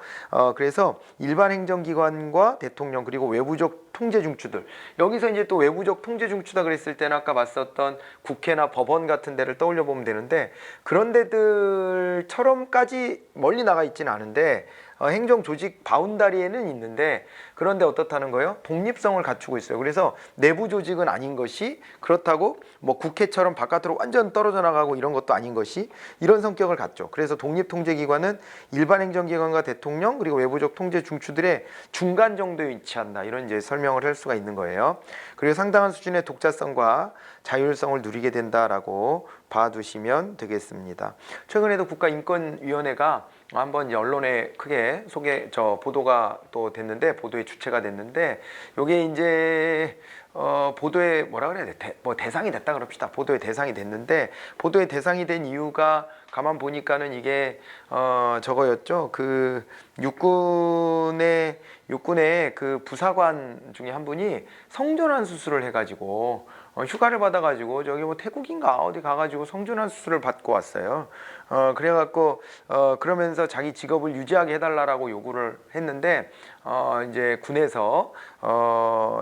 그래서 일반 행정기관과 대통령 그리고 외부적 통제 중추들, 여기서 이제 또 외부적 통제 중추다 그랬을 때는 아까 봤었던 국회나 법원 같은 데를 떠올려 보면 되는데, 그런 데들처럼까지 멀리 나가 있지는 않은데 행정 조직 바운다리에는 있는데, 그런데 어떻다는 거예요? 독립성을 갖추고 있어요. 그래서 내부 조직은 아닌 것이, 그렇다고 뭐 국회처럼 바깥으로 완전 떨어져 나가고 이런 것도 아닌 것이, 이런 성격을 갖죠. 그래서 독립통제기관은 일반 행정기관과 대통령 그리고 외부적 통제 중추들의 중간 정도에 위치한다, 이런 이제 설명을 할 수가 있는 거예요. 그리고 상당한 수준의 독자성과 자율성을 누리게 된다라고 봐두시면 되겠습니다. 최근에도 국가인권위원회가 한번 이제 언론에 크게 보도가 또 됐는데, 보도의 주체가 됐는데, 요게 이제 보도에 뭐라 그래야 돼? 대상이 됐다 그럽시다. 보도의 대상이 됐는데, 보도의 대상이 된 이유가 가만 보니까는 이게 저거였죠. 그 육군의 그 부사관 중에 한 분이 성전환 수술을 해가지고 휴가를 받아가지고 저기 뭐 태국인가 어디 가가지고 성전환 수술을 받고 왔어요. 그래갖고 그러면서 자기 직업을 유지하게 해달라고 요구를 했는데 이제 군에서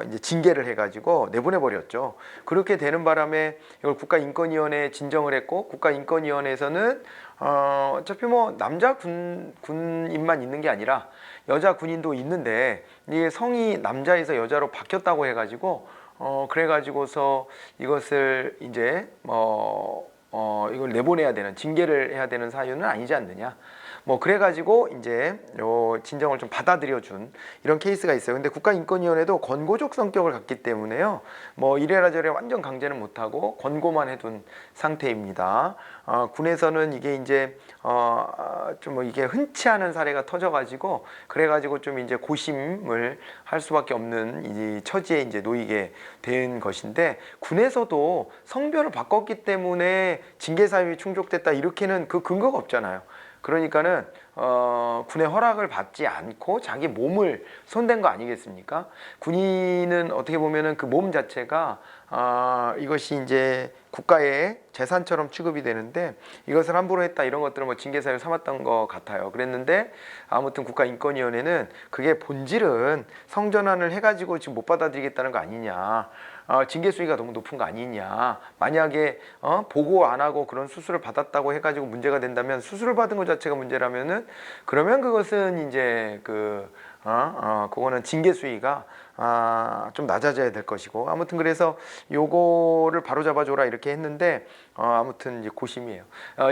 이제 징계를 해가지고 내보내버렸죠. 그렇게 되는 바람에 이걸 국가인권위원회에 진정을 했고, 국가인권위원회에서는 어차피 뭐 남자 군인만 있는 게 아니라 여자 군인도 있는데 이게 성이 남자에서 여자로 바뀌었다고 해가지고 그래가지고서 이것을 이제 이걸 내보내야 되는, 징계를 해야 되는 사유는 아니지 않느냐. 뭐 그래가지고 이제 진정을 좀 받아들여준 이런 케이스가 있어요. 근데 국가인권위원회도 권고적 성격을 갖기 때문에요. 뭐 이래라 저래라 완전 강제는 못하고 권고만 해둔 상태입니다. 군에서는 이게 이제 좀 뭐 이게 흔치 않은 사례가 터져가지고 그래가지고 좀 이제 고심을 할 수밖에 없는 이 처지에 이제 놓이게 된 것인데, 군에서도 성별을 바꿨기 때문에 징계 사유이 충족됐다 이렇게는 그 근거가 없잖아요. 그러니까는 군의 허락을 받지 않고 자기 몸을 손댄 거 아니겠습니까? 군인은 어떻게 보면은 그 몸 자체가 이것이 이제 국가의 재산처럼 취급이 되는데, 이것을 함부로 했다 이런 것들은 뭐 징계 사유 삼았던 것 같아요. 그랬는데 아무튼 국가인권위원회는 그게 본질은 성전환을 해가지고 지금 못 받아들이겠다는 거 아니냐, 징계 수위가 너무 높은 거 아니냐, 만약에 보고 안 하고 그런 수술을 받았다고 해가지고 문제가 된다면, 수술을 받은 것 자체가 문제라면은 그러면 그것은 이제 그거는 징계 수위가 좀 낮아져야 될 것이고, 아무튼 그래서 요거를 바로 잡아줘라 이렇게 했는데 아무튼 이제 고심이에요.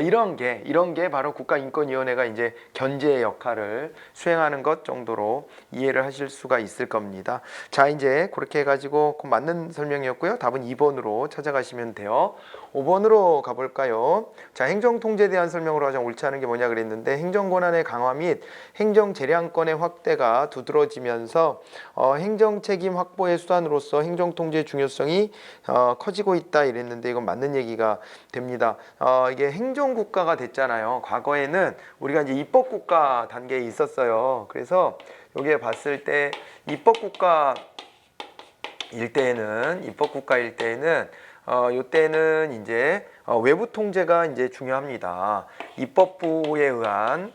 이런 게 바로 국가인권위원회가 이제 견제의 역할을 수행하는 것 정도로 이해를 하실 수가 있을 겁니다. 자, 이제 그렇게 해가지고 맞는 설명이었고요. 답은 2번으로 찾아가시면 돼요. 5번으로 가볼까요? 자, 행정통제에 대한 설명으로 가장 옳지 않은 게 뭐냐 그랬는데, 행정권한의 강화 및 행정재량권의 확대가 두드러지면서 행정책임 확보의 수단으로서 행정통제의 중요성이 커지고 있다 이랬는데, 이건 맞는 얘기가 됩니다. 이게 행정국가가 됐잖아요. 과거에는 우리가 이제 입법국가 단계에 있었어요. 그래서 여기에 봤을 때 입법국가 일때는 입법국가일 때는 요때는 이제 외부 통제가 이제 중요합니다. 입법부에 의한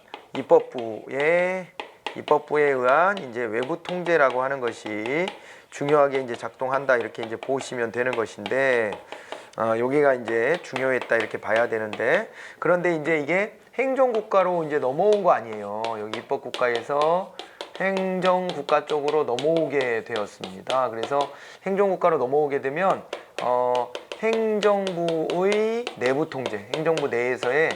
이제 외부 통제라고 하는 것이 중요하게 이제 작동한다 이렇게 이제 보시면 되는 것인데 여기가 이제 중요했다 이렇게 봐야 되는데 그런데 이제 이게 행정국가로 이제 넘어온 거 아니에요. 여기 입법국가에서 행정국가 쪽으로 넘어오게 되었습니다. 그래서 행정국가로 넘어오게 되면 행정부의 내부 통제, 행정부 내에서의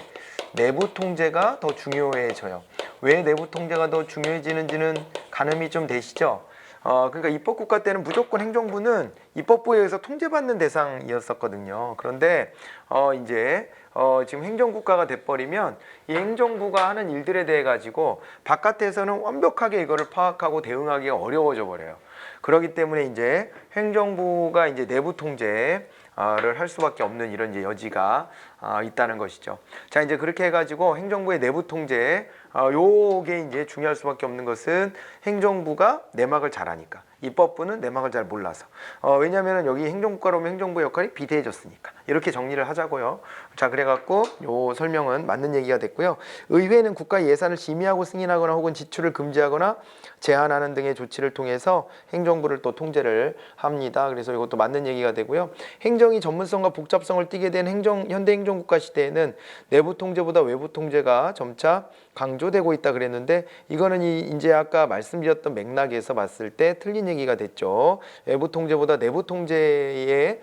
내부 통제가 더 중요해져요. 왜 내부 통제가 더 중요해지는지는 가늠이 좀 되시죠? 그러니까 입법국가 때는 무조건 행정부는 입법부에 의해서 통제받는 대상이었었거든요. 그런데 이제 지금 행정국가가 돼버리면 이 행정부가 하는 일들에 대해 가지고 바깥에서는 완벽하게 이거를 파악하고 대응하기가 어려워져 버려요. 그렇기 때문에 이제 행정부가 이제 내부 통제를 할 수밖에 없는 이런 이제 여지가 있다는 것이죠. 자, 이제 그렇게 해가지고 행정부의 내부 통제, 요게 이제 중요할 수밖에 없는 것은 행정부가 내막을 잘하니까. 입법부는 내막을 잘 몰라서. 왜냐하면 여기 행정국가로 오면 행정부의 역할이 비대해졌으니까. 이렇게 정리를 하자고요. 자, 그래갖고 요 설명은 맞는 얘기가 됐고요. 의회는 국가 예산을 심의하고 승인하거나 혹은 지출을 금지하거나 제한하는 등의 조치를 통해서 행정부를 또 통제를 합니다. 그래서 이것도 맞는 얘기가 되고요. 행정이 전문성과 복잡성을 띠게 된 현대 행정국가 시대에는 내부 통제보다 외부 통제가 점차 강조되고 있다 그랬는데 이거는 이제 아까 말씀드렸던 맥락에서 봤을 때 틀린 얘기가 됐죠. 외부 통제보다 내부 통제의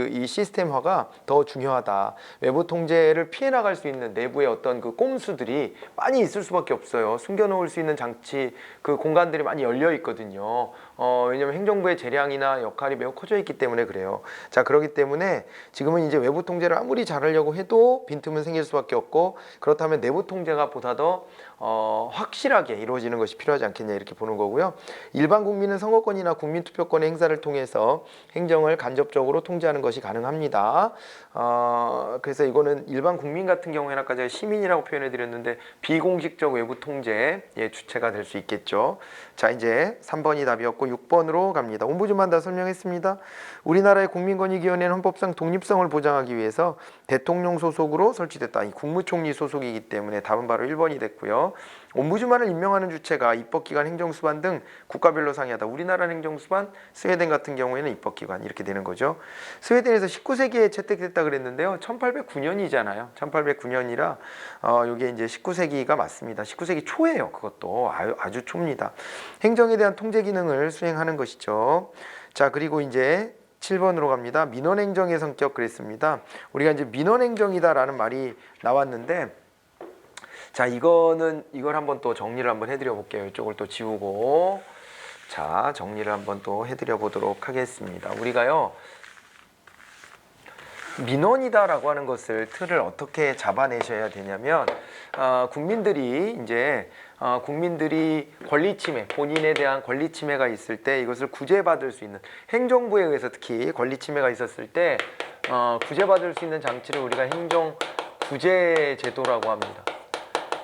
이 시스템화가 더 중요하다. 외부 통제를 피해 나갈 수 있는 내부의 어떤 그 꼼수들이 많이 있을 수밖에 없어요. 숨겨놓을 수 있는 장치 그 공간들이 많이 열려 있거든요. 왜냐하면 행정부의 재량이나 역할이 매우 커져 있기 때문에 그래요. 자, 그렇기 때문에 지금은 이제 외부 통제를 아무리 잘하려고 해도 빈틈은 생길 수밖에 없고 그렇다면 내부 통제가 보다 더 확실하게 이루어지는 것이 필요하지 않겠냐 이렇게 보는 거고요. 일반 국민은 선거권이나 국민투표권의 행사를 통해서 행정을 간접적으로 통제하는 것이 가능합니다. 그래서 이거는 일반 국민 같은 경우에는 아까 제가 시민이라고 표현해 드렸는데 비공식적 외부 통제의 주체가 될 수 있겠죠. 자, 이제 3번이 답이었고 6번으로 갑니다. 옴부즈만 다 설명했습니다. 우리나라의 국민권익위원회는 헌법상 독립성을 보장하기 위해서 대통령 소속으로 설치됐다. 이 국무총리 소속이기 때문에 답은 바로 1번이 됐고요. 옴부즈만을 임명하는 주체가 입법기관, 행정수반 등 국가별로 상이하다. 우리나라는 행정수반, 스웨덴 같은 경우에는 입법기관 이렇게 되는 거죠. 스웨덴에서 19세기에 채택됐다 그랬는데요. 1809년이잖아요. 1809년이라 이게 이제 19세기가 맞습니다. 19세기 초예요. 그것도 아주 초입니다. 행정에 대한 통제 기능을 수행하는 것이죠. 자, 그리고 이제 7번으로 갑니다. 민원행정의 성격 그랬습니다. 우리가 이제 민원행정이다라는 말이 나왔는데 자, 이걸 한번 또 정리를 한번 해드려 볼게요. 이쪽을 또 지우고 자, 정리를 한번 또 해드려 보도록 하겠습니다. 우리가요 민원이다라고 하는 것을 틀을 어떻게 잡아내셔야 되냐면 국민들이 권리 침해, 본인에 대한 권리 침해가 있을 때 이것을 구제받을 수 있는 행정부에 의해서 특히 권리 침해가 있었을 때 구제받을 수 있는 장치를 우리가 행정구제제도라고 합니다.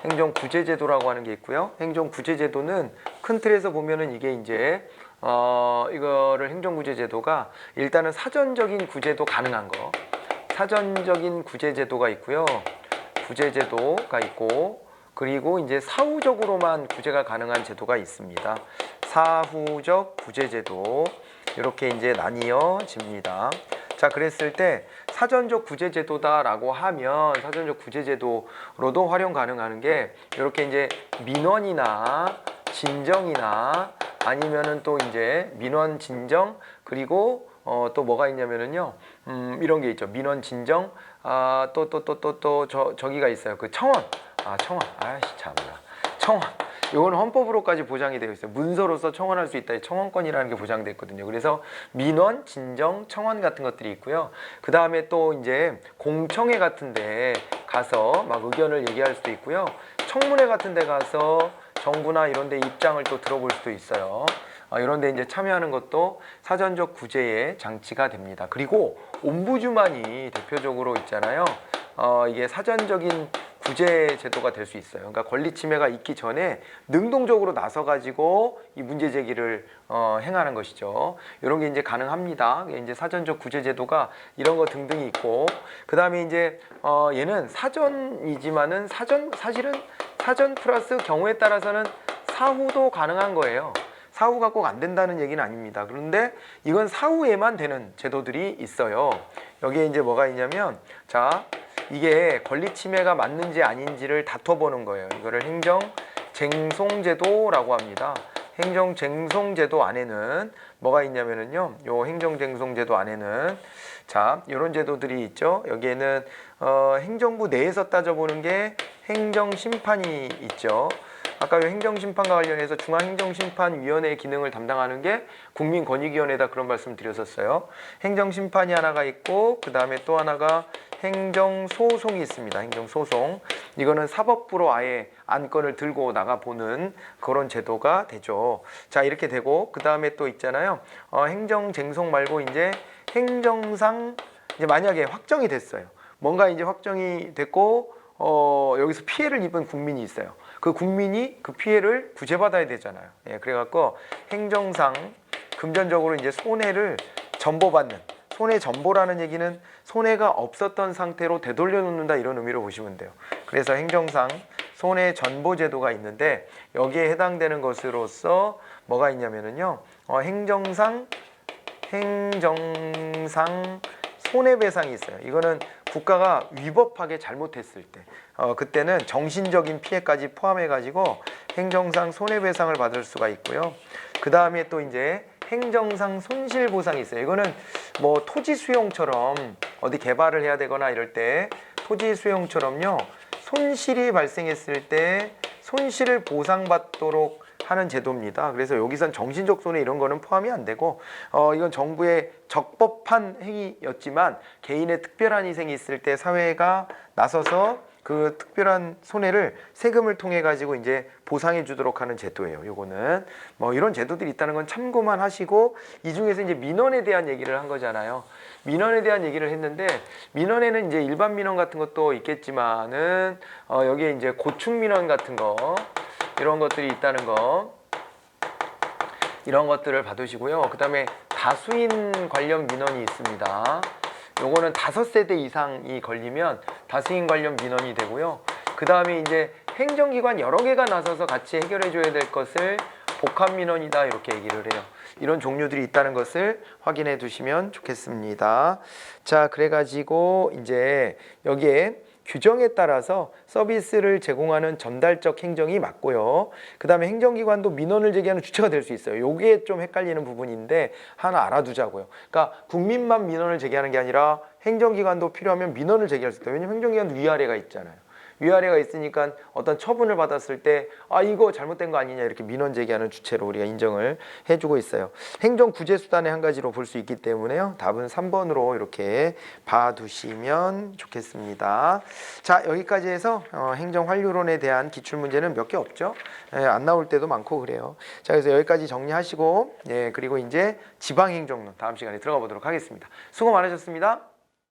행정구제제도라고 하는 게 있고요. 행정구제제도는 큰 틀에서 보면은 이게 이제 이거를 행정구제제도가 일단은 사전적인 구제도 가능한 거, 사전적인 구제제도가 있고요. 구제제도가 있고 그리고 이제 사후적으로만 구제가 가능한 제도가 있습니다. 사후적 구제제도 이렇게 이제 나뉘어집니다. 자, 그랬을 때 사전적 구제제도다라고 하면 사전적 구제제도로도 활용 가능한 게 이렇게 이제 민원이나 진정이나 아니면은 또 이제 민원 진정 그리고 또 뭐가 있냐면은요 이런 게 있죠. 민원 진정 저기가 있어요. 그 청원 청원 아이씨 참나 청원 이거는 헌법으로까지 보장이 되어 있어요. 문서로서 청원할 수 있다. 청원권이라는 게 보장되어 있거든요. 그래서 민원, 진정, 청원 같은 것들이 있고요. 그 다음에 또 이제 공청회 같은 데 가서 막 의견을 얘기할 수도 있고요. 청문회 같은 데 가서 정부나 이런 데 입장을 또 들어볼 수도 있어요. 이런 데 이제 참여하는 것도 사전적 구제의 장치가 됩니다. 그리고 옴부즈만이 대표적으로 있잖아요. 이게 사전적인 구제 제도가 될 수 있어요. 그러니까 권리 침해가 있기 전에 능동적으로 나서 가지고 이 문제 제기를 행하는 것이죠. 이런 게 이제 가능합니다. 이제 사전적 구제 제도가 이런 거 등등이 있고, 그 다음에 이제 얘는 사전이지만은 사실은 사전 플러스 경우에 따라서는 사후도 가능한 거예요. 사후가 꼭 안 된다는 얘기는 아닙니다. 그런데 이건 사후에만 되는 제도들이 있어요. 여기에 이제 뭐가 있냐면, 자, 이게 권리 침해가 맞는지 아닌지를 다퉈보는 거예요. 이거를 행정쟁송제도라고 합니다. 행정쟁송제도 안에는 뭐가 있냐면요, 요 행정쟁송제도 안에는 자, 이런 제도들이 있죠. 여기에는 행정부 내에서 따져보는 게 행정심판이 있죠. 아까 행정심판과 관련해서 중앙행정심판위원회의 기능을 담당하는 게 국민권익위원회다, 그런 말씀 드렸었어요. 행정심판이 하나가 있고, 그 다음에 또 하나가 행정소송이 있습니다. 행정소송. 이거는 사법부로 아예 안건을 들고 나가보는 그런 제도가 되죠. 자, 이렇게 되고, 그 다음에 또 있잖아요. 행정쟁송 말고 이제 행정상, 이제 만약에 확정이 됐어요. 뭔가 이제 확정이 됐고, 여기서 피해를 입은 국민이 있어요. 그 국민이 그 피해를 구제받아야 되잖아요. 예, 그래갖고 행정상 금전적으로 이제 손해를 전보받는, 손해 전보라는 얘기는 손해가 없었던 상태로 되돌려 놓는다, 이런 의미로 보시면 돼요. 그래서 행정상 손해 전보 제도가 있는데, 여기에 해당되는 것으로서 뭐가 있냐면요, 행정상 손해배상이 있어요. 이거는 국가가 위법하게 잘못했을 때, 그때는 정신적인 피해까지 포함해가지고 행정상 손해배상을 받을 수가 있고요. 그 다음에 또 이제 행정상 손실보상이 있어요. 이거는 뭐 토지 수용처럼 어디 개발을 해야 되거나 이럴 때 토지 수용처럼요, 손실이 발생했을 때 손실을 보상받도록 하는 제도입니다. 그래서 여기선 정신적 손해 이런 거는 포함이 안 되고, 이건 정부의 적법한 행위였지만 개인의 특별한 희생이 있을 때 사회가 나서서 그 특별한 손해를 세금을 통해 가지고 이제 보상해 주도록 하는 제도예요. 요거는 뭐 이런 제도들이 있다는 건 참고만 하시고, 이 중에서 이제 민원에 대한 얘기를 한 거잖아요. 민원에 대한 얘기를 했는데, 민원에는 이제 일반 민원 같은 것도 있겠지만은 여기에 이제 고충 민원 같은 거, 이런 것들이 있다는 거, 이런 것들을 봐두시고요. 그 다음에 다수인 관련 민원이 있습니다. 요거는 5세대 이상이 걸리면 다수인 관련 민원이 되고요. 그 다음에 이제 행정기관 여러 개가 나서서 같이 해결해 줘야 될 것을 복합 민원이다, 이렇게 얘기를 해요. 이런 종류들이 있다는 것을 확인해 두시면 좋겠습니다. 자, 그래가지고 이제 여기에 규정에 따라서 서비스를 제공하는 전달적 행정이 맞고요. 그 다음에 행정기관도 민원을 제기하는 주체가 될 수 있어요. 요게 좀 헷갈리는 부분인데 하나 알아두자고요. 그러니까 국민만 민원을 제기하는 게 아니라 행정기관도 필요하면 민원을 제기할 수 있다. 왜냐면 행정기관도 위아래가 있잖아요. 위아래가 있으니까 어떤 처분을 받았을 때 이거 잘못된 거 아니냐, 이렇게 민원 제기하는 주체로 우리가 인정을 해주고 있어요. 행정 구제 수단의 한 가지로 볼 수 있기 때문에요. 답은 3번으로 이렇게 봐두시면 좋겠습니다. 자, 여기까지 해서 행정 환류론에 대한 기출 문제는 몇 개 없죠. 안 나올 때도 많고 그래요. 자, 그래서 여기까지 정리하시고, 그리고 이제 지방행정론 다음 시간에 들어가 보도록 하겠습니다. 수고 많으셨습니다.